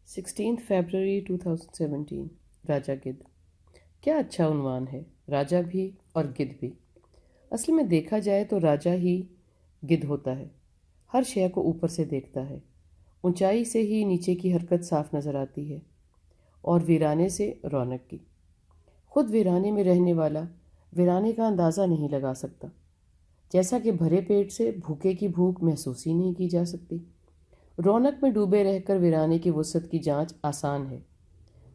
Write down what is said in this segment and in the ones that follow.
16 फरवरी 2017 राजा गिद्ध। क्या अच्छा उन्वान है, राजा भी और गिद्ध भी। असल में देखा जाए तो राजा ही गिद्ध होता है। हर शय को ऊपर से देखता है, ऊंचाई से ही नीचे की हरकत साफ नजर आती है, और वीराने से रौनक की। खुद वीराने में रहने वाला वीराने का अंदाज़ा नहीं लगा सकता, जैसा कि भरे पेट से भूखे की भूख महसूस ही नहीं की जा सकती। रौनक में डूबे रहकर वीराने की वुसअत की जांच आसान है,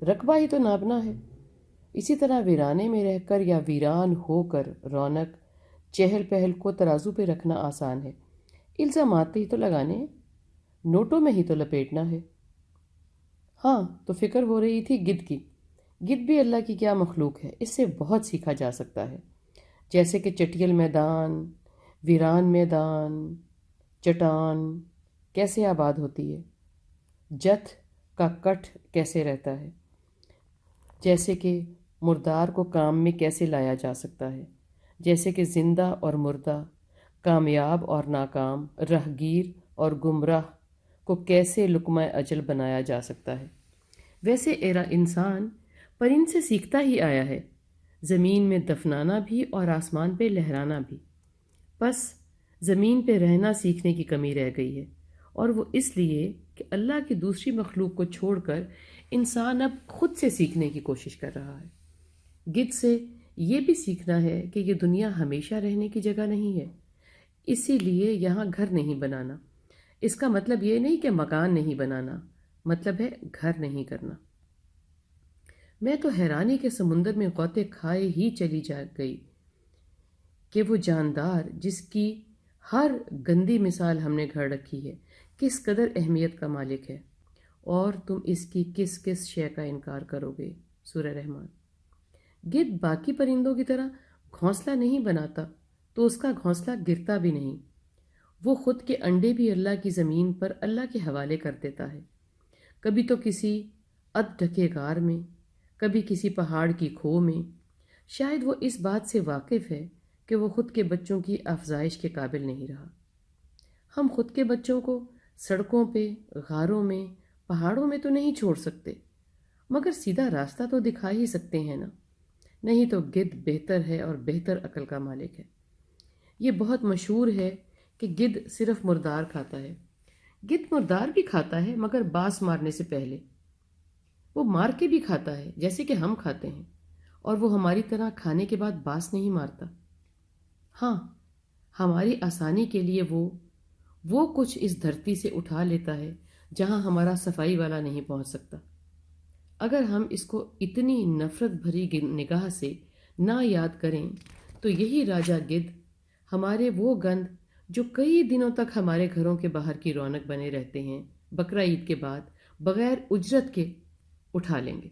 रकबा ही तो नापना है। इसी तरह वीराने में रहकर या वीरान होकर रौनक चहल पहल को तराजू पे रखना आसान है। इल्ज़ामात ही तो लगाने हैं, नोटों में ही तो लपेटना है। हाँ, तो फिक्र हो रही थी गिद्ध की। गिद्ध भी अल्लाह की क्या मखलूक है, इससे बहुत सीखा जा सकता है। जैसे कि चटियल मैदान, वीरान मैदान, चट्टान कैसे आबाद होती है, जथ का कठ कैसे रहता है, जैसे कि मुर्दार को काम में कैसे लाया जा सकता है, जैसे कि जिंदा और मुर्दा, कामयाब और नाकाम, राहगीर और गुमराह को कैसे लुक़मा अजल बनाया जा सकता है। वैसे एरा इंसान परिंद से सीखता ही आया है, ज़मीन में दफनाना भी और आसमान पे लहराना भी। बस ज़मीन पे रहना सीखने की कमी रह गई है, और वो इसलिए कि अल्लाह की दूसरी मखलूक को छोड़कर इंसान अब खुद से सीखने की कोशिश कर रहा है। गिद्ध से ये भी सीखना है कि ये दुनिया हमेशा रहने की जगह नहीं है, इसीलिए यहाँ घर नहीं बनाना। इसका मतलब ये नहीं कि मकान नहीं बनाना, मतलब है घर नहीं करना। मैं तो हैरानी के समुंदर में गौते खाए ही चली जा गई कि वो जानदार जिसकी हर गंदी मिसाल हमने घर रखी है, किस कदर अहमियत का मालिक है, और तुम इसकी किस किस शय का इनकार करोगे। सूरह रहमान। गिद्ध बाकी परिंदों की तरह घोंसला नहीं बनाता, तो उसका घोंसला गिरता भी नहीं। वो खुद के अंडे भी अल्लाह की ज़मीन पर अल्लाह के हवाले कर देता है, कभी तो किसी अध ढके गार में, कभी किसी पहाड़ की खो में। शायद वो इस बात से वाकिफ़ है कि वो खुद के बच्चों की अफजाइश के काबिल नहीं रहा। हम खुद के बच्चों को सड़कों पे, गारों में, पहाड़ों में तो नहीं छोड़ सकते, मगर सीधा रास्ता तो दिखा ही सकते हैं ना। नहीं तो गिद्ध बेहतर है और बेहतर अकल का मालिक है। ये बहुत मशहूर है कि गिद्ध सिर्फ मुर्दार खाता है। गिद्ध मुर्दार भी खाता है, मगर बांस मारने से पहले। वो मार के भी खाता है, जैसे कि हम खाते हैं, और वो हमारी तरह खाने के बाद बांस नहीं मारता। हाँ, हमारी आसानी के लिए वो कुछ इस धरती से उठा लेता है जहाँ हमारा सफाई वाला नहीं पहुँच सकता। अगर हम इसको इतनी नफरत भरी निगाह से ना याद करें, तो यही राजा गिद्ध हमारे वो गंध जो कई दिनों तक हमारे घरों के बाहर की रौनक बने रहते हैं, बकरा ईद के बाद बगैर उजरत के उठा लेंगे।